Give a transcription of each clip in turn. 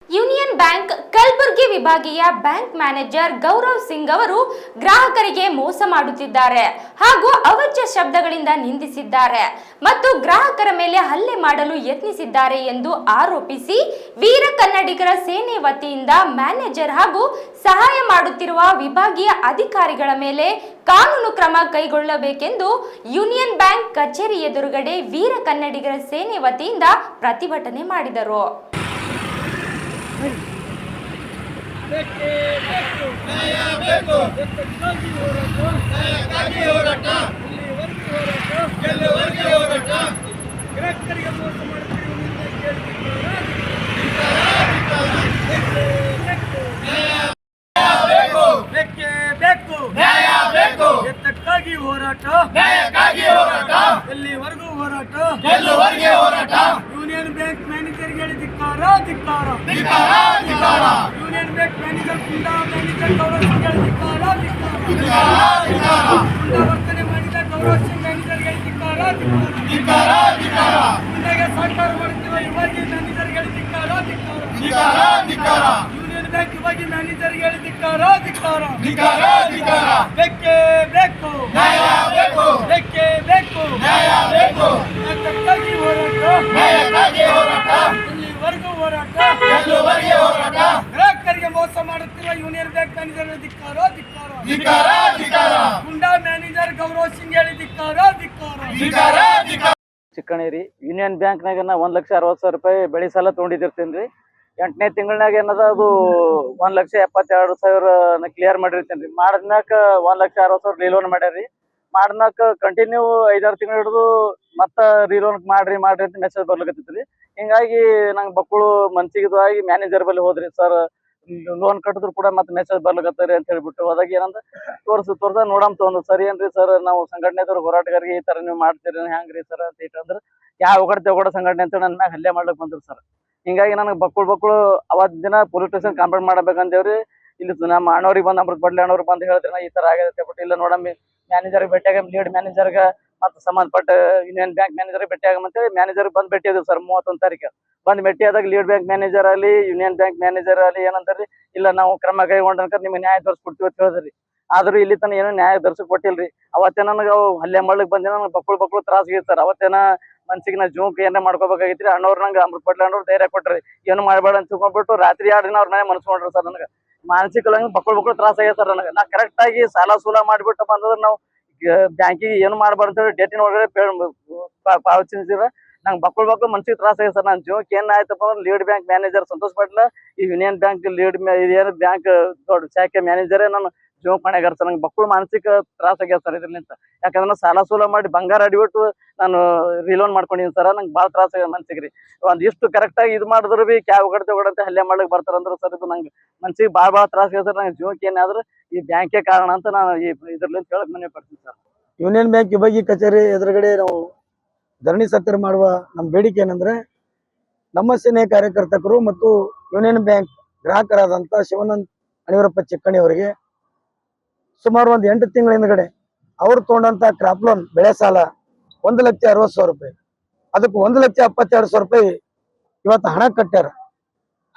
Union bank Kalaburagi ವಿಭಾಗೀಯ bank manager Gaurav Singh ಅವರು ಗ್ರಾಹಕರಿಗೆ ಮೋಸ ಮಾಡುತ್ತಿದ್ದಾರೆ ಹಾಗೂ ಅವಾಚ್ಯ ಶಬ್ದಗಳಿಂದ ನಿಂದಿಸಿದ್ದಾರೆ ಮತ್ತು ಗ್ರಾಹಕರ ಮೇಲೆ ಹಲ್ಲೆ ಮಾಡಲು ಯತ್ನಿಸಿದ್ದಾರೆ ಎಂದು ಆರೋಪಿಸಿ ವೀರ ಕನ್ನಡಿಗರ ಸೇನೆ ವತಿಯಿಂದ ಮ್ಯಾನೇಜರ್ ಹಾಗೂ ಸಹಾಯ ಮಾಡುತ್ತಿರುವ ವಿಭಾಗೀಯ ಅಧಿಕಾರಿಗಳ ಮೇಲೆ ಕಾನೂನು ಕ್ರಮ ಕೈಗೊಳ್ಳಬೇಕೆಂದು ಯೂನಿಯನ್ ಬ್ಯಾಂಕ್ ಕಚೇರಿ ಎದುರುಗಡೆ ವೀರ ಕನ್ನಡಿಗರ ಸೇನೆ ವತಿಯಿಂದ ಪ್ರತಿಭಟನೆ ಮಾಡಿದರು. ಯೂನಿಯನ್ ಬ್ಯಾಂಕ್ ಮ್ಯಾನೇಜರ್ ಧಿಕ್ಕಾರ ಧಿಕ್ಕಾರ. Union bank manager goonda manager Gaurav Singh ಧಿಕ್ಕಾರ ಧಿಕ್ಕಾರ. ವರ್ತನೆ ಮಾಡಿದ ಗೌರವ್ ಸಿಂಗ್ ಮ್ಯಾನೇಜರ್ಗೆ ಧಿಕ್ಕಾರ ಧಿಕ್ಕಾರ. ಗುಂಡಾಗೆ ಸಹಕಾರ ಮಾಡುತ್ತಿರುವ ವಿಭಾಗೀಯ ಮ್ಯಾನೇಜರ್ಗೆ ಧಿಕ್ಕಾರ ಧಿಕ್ಕಾರ. ಯೂನಿಯನ್ ಬ್ಯಾಂಕ್ ವಿಭಾಗೀಯ ಮ್ಯಾನೇಜರ್ಗೆ ಧಿಕ್ಕಾರ ಧಿಕ್ಕಾರ. ಬೇಕೇ ಬೇಕು ಬೇಕೇ ಬೇಕು ಇಲ್ಲಿವರೆಗೂ ಹೋರಾಟ. ಗ್ರಾಹಕರಿಗೆ ಮೋಸ ಮಾಡುತ್ತಿರುವ ಯೂನಿಯನ್ ಬ್ಯಾಂಕ್ ಮ್ಯಾನೇಜರ್ ಧಿಕ್ಕಾರ. ಗುಂಡಾ ಮ್ಯಾನೇಜರ್ ಗೌರವ್ ಸಿಂಗ್ ಧಿಕ್ಕಾರ. ಚಿಕ್ಕಣಿ ಯೂನಿಯನ್ ಬ್ಯಾಂಕ್ನಾಗ ನಾ 1,60,000 ರೂಪಾಯಿ ಬೆಳೆ ಸಾಲ ತೊಗೊಂಡಿದ್ದಿರ್ತೀನಿ ರೀ. 8ನೇ ತಿಂಗಳಾಗ ಏನದ ಅದು 1,72,000 ಕ್ಲಿಯರ್ ಮಾಡಿರ್ತೀನಿ ರೀ. ಮಾಡಿದ್ಮ್ಯಾಕ 1,60,000 ಲೋನ್ ಮಾಡ್ಯಾರಿ. ಮಾಡ್ನಾಕ ಕಂಟಿನ್ಯೂ 5-6 ತಿಂಗಳು ಹಿಡಿದು ಮತ್ತೆ ರೀಲೋನ್ ಮಾಡ್ರಿ ಅಂತ ಮೆಸೇಜ್ ಬರ್ಲಿಕತ್ತೈತ್ರಿ. ಹಿಂಗಾಗಿ ನಂಗೆ ಬಕ್ಕಳು ಮನ್ಸಿಗೆ ಆಗಿ ಮ್ಯಾನೇಜರ್ ಬಲ್ಲಿ ಹೋದ್ರಿ. ಸರ್ ಲೋನ್ ಕಟ್ಟಿದ್ರು ಕೂಡ ಮತ್ತೆ ಮೆಸೇಜ್ ಬರ್ಲಿಕತ್ತರಿ ಅಂತ ಹೇಳ್ಬಿಟ್ಟು ಹೋದಾಗ ಏನಂದ್ರೆ ತೋರ್ಸ ನೋಡಮ್ ತಗೊಂಡು ಸರಿ ಏನ್ರಿ ಸರ್ ನಾವು ಸಂಘಟನೆದವ್ರು ಹೋರಾಟಗಾರಿಗೆ ಈ ತರ ನೀವು ಮಾಡ್ತೀರಿ ಹೆಂಗ್ರಿ ಸರ್ ಅಂತ ಇಟ್ಟಂದ್ರೆ ಯಾವ ಒಗಡ ಸಂಘಟನೆ ಅಂತ ನನ್ನ ಮ್ಯಾಗ ಹಲ್ಲೆ ಮಾಡ್ಲಿಕ್ ಬಂದ್ರು ಸರ್. ಹಿಂಗಾಗಿ ನನಗೆ ಬಕ್ಕಳು ಅವತ್ ದಿನ ಪೊಲೀಸ್ ಸ್ಟೇಷನ್ ಕಂಪ್ಲೇಂಟ್ ಮಾಡ್ಬೇಕಂದೇವ್ರಿ. ಇಲ್ಲಿ ನಮ್ಮ ಅಣ್ಣವ್ರಿಗೆ ಬಂದು ಅಮೃತ ಬಡ್ಲಿ ಅಣ್ಣವ್ರು ಬಂದು ಹೇಳಿದ್ರೆ ನಾ ಈ ತರ ಆಗೈತೆ ಬಿಟ್ಟು ಇಲ್ಲ ನೋಡಮ್ಮಿ ಮ್ಯಾನೇಜರ್ ಭೇಟಿಯಾಗ ಲೀಡ್ ಮ್ಯಾನೇಜರ್ಗ ಮತ್ತು ಸಂಬಂಧಪಟ್ಟ ಯೂನಿಯನ್ ಬ್ಯಾಂಕ್ ಮ್ಯಾನೇಜರ್ ಭೇಟಿಯಾಗಂತೇಳಿ ಮ್ಯಾನೇಜರ್ ಬಂದು ಭೇಟಿಯಾದ್ರು ಸರ್ 31 ತಾರೀಕು. ಬಂದು ಭೇಟಿಯಾದಾಗ ಲೀಡ್ ಬ್ಯಾಂಕ್ ಮ್ಯಾನೇಜರ್ ಅಲ್ಲಿ ಯೂನಿಯನ್ ಬ್ಯಾಂಕ್ ಮ್ಯಾನೇಜರ್ ಅಲ್ಲಿ ಏನಂತಾರ್ರಿ ಇಲ್ಲ ನಾವು ಕ್ರಮ ಕೈಗೊಂಡ್ರ ನಿಮ್ಗೆ ನ್ಯಾಯ ತೋರಿಸ್ಕೊಡ್ತೀವಿ ಅಂತ ಹೇಳಿದ್ರಿ. ಆದ್ರೂ ಇಲ್ಲಿ ತನ ಏನೋ ನ್ಯಾಯ ದರ್ಶಕ್ ಕೊಟ್ಟಿಲ್ರಿ. ಅವತ್ತೇ ನನಗೆ ಅವು ಹಲ್ಲೆ ಮಾಡ್ಲಿಕ್ಕೆ ಬಂದ ನನಗೆ ಬಕ್ಕಳು ತ್ರಾಸಿಗೆ ಸರ್. ಅವತ್ತೇನ ಮನ್ಸಿಗೆ ನಾ ಜೂಕ್ ಏನಾರ ಮಾಡ್ಕೋಬೇಕಾಗಿತ್ರಿ. ಅಣ್ಣವ್ರು ನಂಗೆ ಅಮೃತ ಪಟ್ಲ ಅಣ್ಣವ್ರು ಧೈರ್ಯ ಕೊಟ್ರಿ ಏನು ಮಾಡಬೇಡ ಅಂತ ತಿಳ್ಕೊಂಡ್ಬಿಟ್ಟು ರಾತ್ರಿ 2 ದಿನ ಅವ್ರ ಮನೆ ಮನ್ಸ್ಕೊಂಡ್ರಿ ಸರ್. ನನಗೆ ಮಾನಸಿಕವಾಗಿ ಬಕ್ಕಳು ತ್ರಾಸ ಆಗ್ಯದ ಸರ್. ನನಗೆ ನಾ ಕರೆಕ್ಟ್ ಆಗಿ ಸಾಲ ಸೂಲ ಮಾಡಿಬಿಟ್ಟು ಬಂದ್ರೆ ನಾವು ಬ್ಯಾಂಕಿಗೆ ಏನು ಮಾಡ್ಬಾರ್ದು ಡೇಟಿನ ಒಳಗಡೆ ಪಾವತಿಸಿದ್ರೆ ನಂಗೆ ಬಕ್ಕಳು ಮನ್ಸಿಗೆ ತ್ರಾಸ ಆಗಿದೆ ಸರ್. ನನ್ನ ಜೀವಕ್ಕೆ ಏನ್ ಆಯ್ತಪ್ಪ ಅಂದ್ರೆ ಲೀಡ್ ಬ್ಯಾಂಕ್ ಮ್ಯಾನೇಜರ್ ಸಂತೋಷ್ ಪಾಟ್ಲ ಈ ಯೂನಿಯನ್ ಬ್ಯಾಂಕ್ ಏನು ಬ್ಯಾಂಕ್ ದೊಡ್ಡ ಶಾಖೆ ಮ್ಯಾನೇಜರೇ ನಾನು ಜೀವ ಪಣೆಗಾರ ಸರ್. ನಂಗೆ ಬಕ್ಕಳು ಮಾನಸಿಕ ತ್ರಾಸ ಆಗ್ಯದ ಸರ್ ಇದ್ರಲಿಂತ. ಯಾಕಂದ್ರೆ ಸಾಲ ಸೂಲ ಮಾಡಿ ಬಂಗಾರ ಅಡಿಬಿಟ್ಟು ನಾನು ರೀಲೋನ್ ಮಾಡ್ಕೊಂಡಿದ್ದೀನಿ ಸರ್. ನಂಗೆ ಭಾಳ ತ್ರಾಸ ಆಗ್ಯದ ಮನ್ಸಿಗೆ ರೀ. ಒಂದಿಷ್ಟು ಕರೆಕ್ಟ್ ಆಗಿ ಇದು ಮಾಡಿದ್ರು ಬಿ ಒಗಡಂತೆ ಹಲ್ಲೆ ಮಾಡ್ಲಿಕ್ಕೆ ಬರ್ತಾರಂದ್ರೆ ಸರ್ ಇದು ನಂಗೆ ಮನ್ಸಿಗೆ ಭಾಳ ತ್ರಾಸ ಆಗ್ಯದ ಸರ್. ನಂಗೆ ಜೀವಕ್ಕೆ ಏನಾದ್ರು ಈ ಬ್ಯಾಂಕೇ ಕಾರಣ ಅಂತ ನಾನು ಈ ಇದ್ರಲಿಂದ ಹೇಳಕ್ ಮನೆ ಪಡ್ತೀನಿ ಸರ್. ಯೂನಿಯನ್ ಬ್ಯಾಂಕ್ ವಿಭಾಗೀಯ ಕಚೇರಿ ಎದುರುಗಡೆ ನಾವು ಧರಣಿ ಸತ್ಯಾಗ್ರಹ ಮಾಡುವ ನಮ್ಮ ಬೇಡಿಕೆ ಏನಂದ್ರೆ ನಮ್ಮ ಸೇನೆ ಕಾರ್ಯಕರ್ತರು ಮತ್ತು ಯೂನಿಯನ್ ಬ್ಯಾಂಕ್ ಗ್ರಾಹಕರಾದಂಥ ಶಿವಾನಂದ ಅಣಿವರಪ್ಪ ಚಿಕ್ಕಣಿ ಅವರಿಗೆ ಸುಮಾರು ಒಂದು 8 ತಿಂಗಳ ಹಿಂದ್ಗಡೆ ಅವ್ರು ತಗೊಂಡಂತ ಕ್ರಾಪ್ ಲೋನ್ ಬೆಳೆ ಸಾಲ 1,60,000 ರೂಪಾಯಿ, ಅದಕ್ಕೆ 1,72,000 ರೂಪಾಯಿ ಇವತ್ತು ಹಣ ಕಟ್ಟ್ಯಾರ.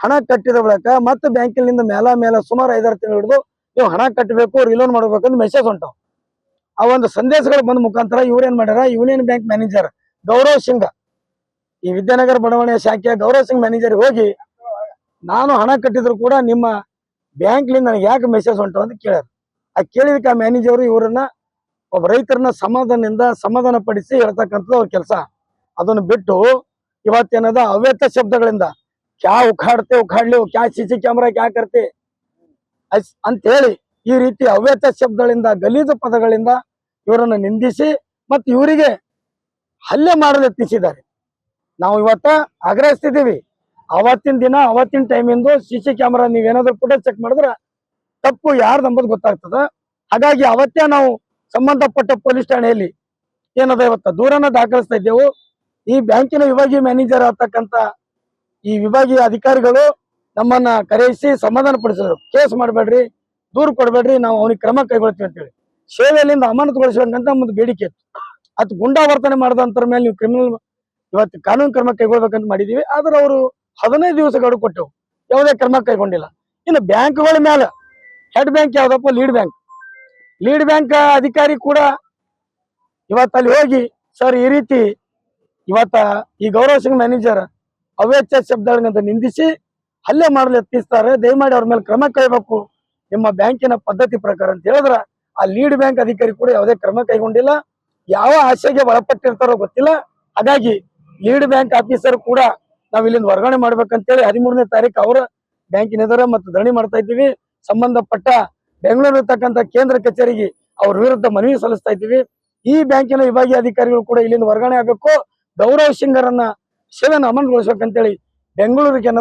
ಹಣ ಕಟ್ಟಿದ ಬಳಿಕ ಮತ್ತೆ ಬ್ಯಾಂಕಿನಿಂದ ಮೇಲ ಸುಮಾರು 5-6 ತಿಂಗಳು ಹಿಡಿದು ನೀವು ಹಣ ಕಟ್ಟಬೇಕು ರಿಲೋನ್ ಮಾಡ್ಬೇಕಂತ ಮೆಸೇಜ್ ಹೊಂಟಾವ್. ಆ ಒಂದು ಸಂದೇಶಗಳು ಬಂದ ಮುಖಾಂತರ ಇವ್ರು ಏನ್ ಮಾಡ್ಯಾರ, union bank manager Gaurav Singh, ಈ ವಿದ್ಯಾನಗರ ಬಡಾವಣೆಯ ಶಾಖೆಯ ಗೌರವ್ ಸಿಂಗ್ ಮ್ಯಾನೇಜರ್ ಹೋಗಿ ನಾನು ಹಣ ಕಟ್ಟಿದ್ರು ಕೂಡ ನಿಮ್ಮ ಬ್ಯಾಂಕ್ಲಿಂದ ನನಗೆ ಯಾಕೆ ಮೆಸೇಜ್ ಹೊಂಟಾವ ಅಂತ ಕೇಳ್ಯಾರ. ಆ ಕೇಳಿದಕ್ಕೆ ಆ ಮ್ಯಾನೇಜರ್ ಇವರನ್ನ ಒಬ್ಬ ರೈತರನ್ನ ಸಮಾಧಾನ ಪಡಿಸಿ ಹೇಳ್ತಕ್ಕಂಥದ್ದು ಅವ್ರ ಕೆಲಸ. ಅದನ್ನು ಬಿಟ್ಟು ಇವತ್ತೇನದ ಅವ್ಯರ್ಥ ಶಬ್ದಗಳಿಂದ ಕ್ಯಾ ಉಖಾಡ್ಲಿ ಕ್ಯಾ CC ಕ್ಯಾಮ್ರಾ ಕ್ಯಾ ಕರ್ತೆ ಅಂತ ಹೇಳಿ ಈ ರೀತಿ ಅವ್ಯರ್ಥ ಶಬ್ದಗಳಿಂದ ಗಲೀಜು ಪದಗಳಿಂದ ಇವರನ್ನು ನಿಂದಿಸಿ ಮತ್ತು ಇವರಿಗೆ ಹಲ್ಲೆ ಮಾಡಲು ಯತ್ನಿಸಿದ್ದಾರೆ. ನಾವು ಇವತ್ತ ಆಗ್ರಹಿಸ್ತಿದ್ದೀವಿ, ಅವತ್ತಿನ ದಿನ ಅವತ್ತಿನ ಟೈಮಿಂದು CC ಕ್ಯಾಮ್ರಾ ನೀವೇನಾದ್ರೂ ಫುಟೇಜ್ ಚೆಕ್ ಮಾಡಿದ್ರೆ ತಪ್ಪು ಯಾರ್ದು ಅಂಬುದು ಗೊತ್ತಾಗ್ತದ. ಹಾಗಾಗಿ ಅವತ್ತೇ ನಾವು ಸಂಬಂಧಪಟ್ಟ ಪೊಲೀಸ್ ಠಾಣೆಯಲ್ಲಿ ಏನದ ಇವತ್ತ ದೂರನ್ನ ದಾಖಲಿಸ್ತಾ ಇದ್ದೆವು. ಈ ಬ್ಯಾಂಕಿನ ವಿಭಾಗೀಯ ಮ್ಯಾನೇಜರ್ ಆಗ್ತಕ್ಕಂಥ ಈ ವಿಭಾಗೀಯ ಅಧಿಕಾರಿಗಳು ನಮ್ಮನ್ನ ಕರೆಯಿಸಿ ಸಮಾಧಾನ ಪಡಿಸಿದ್ರು. ಕೇಸ್ ಮಾಡಬೇಡ್ರಿ, ದೂರು ಕೊಡಬೇಡ್ರಿ, ನಾವು ಅವನಿಗೆ ಕ್ರಮ ಕೈಗೊಳ್ತೀವಿ ಅಂತೇಳಿ ಸೇವೆಯಲ್ಲಿಂದ ಅಮಾನತುಗೊಳಿಸಬೇಕಂತ ಒಂದು ಬೇಡಿಕೆ ಇತ್ತು. ಅದು ಗುಂಡಾ ವರ್ತನೆ ಮಾಡಿದಂತರ ಮೇಲೆ ನೀವು ಕ್ರಿಮಿನಲ್ ಇವತ್ತು ಕಾನೂನು ಕ್ರಮ ಕೈಗೊಳ್ಬೇಕಂತ ಮಾಡಿದೀವಿ. ಆದ್ರೆ ಅವರು 15 ದಿವಸ ಗಡುವು ಕೊಟ್ಟೆವು. ಯಾವುದೇ ಕ್ರಮ ಕೈಗೊಂಡಿಲ್ಲ. ಇನ್ನು ಬ್ಯಾಂಕ್ಗಳ ಮೇಲೆ ಹೆಡ್ ಬ್ಯಾಂಕ್ ಯಾವ್ದಪ್ಪ? ಲೀಡ್ ಬ್ಯಾಂಕ್ ಅಧಿಕಾರಿ ಕೂಡ ಇವತ್ತು ಅಲ್ಲಿ ಹೋಗಿ ಸರ್ ಈ ರೀತಿ ಇವತ್ತ ಈ ಗೌರವ್ ಸಿಂಗ್ ಮ್ಯಾನೇಜರ್ ಅವ್ಯಾಚ್ಯ ಶಬ್ದಗಳಂತ ನಿಂದಿಸಿ ಹಲ್ಲೆ ಮಾಡಲು ಯತ್ನಿಸ್ತಾರೆ, ದಯಮಾಡಿ ಅವ್ರ ಮೇಲೆ ಕ್ರಮ ಕೈಬೇಕು ನಿಮ್ಮ ಬ್ಯಾಂಕಿನ ಪದ್ಧತಿ ಪ್ರಕಾರ ಅಂತ ಹೇಳಿದ್ರ ಆ ಲೀಡ್ ಬ್ಯಾಂಕ್ ಅಧಿಕಾರಿ ಕೂಡ ಯಾವುದೇ ಕ್ರಮ ಕೈಗೊಂಡಿಲ್ಲ. ಯಾವ ಆಶೆಗೆ ಒಳಪಟ್ಟಿರ್ತಾರೋ ಗೊತ್ತಿಲ್ಲ. ಹಾಗಾಗಿ ಲೀಡ್ ಬ್ಯಾಂಕ್ ಆಫೀಸರ್ ಕೂಡ ನಾವ್ ಇಲ್ಲಿಂದ ವರ್ಗಾವಣೆ ಮಾಡ್ಬೇಕಂತೇಳಿ 13ನೇ ತಾರೀಕು ಅವರ ಬ್ಯಾಂಕಿನ ಎದುರು ಮತ್ತು ಧರಣಿ ಮಾಡ್ತಾ ಇದ್ದೀವಿ. ಸಂಬಂಧಪಟ್ಟ ಬೆಂಗಳೂರು ಇರ್ತಕ್ಕಂಥ ಕೇಂದ್ರ ಕಚೇರಿಗೆ ಅವ್ರ ವಿರುದ್ಧ ಮನವಿ ಸಲ್ಲಿಸ್ತಾ ಇದ್ದೀವಿ. ಈ ಬ್ಯಾಂಕಿನ ವಿಭಾಗೀಯ ಅಧಿಕಾರಿಗಳು ಕೂಡ ಇಲ್ಲಿಂದ ವರ್ಗಾವಣೆ ಆಗಬೇಕು, ಗೌರವ್ ಸಿಂಗರನ್ನ ಸೇವೆಯನ್ನು ಅಮಲಗೊಳಿಸ್ಬೇಕಂತೇಳಿ ಬೆಂಗಳೂರಿಗೆ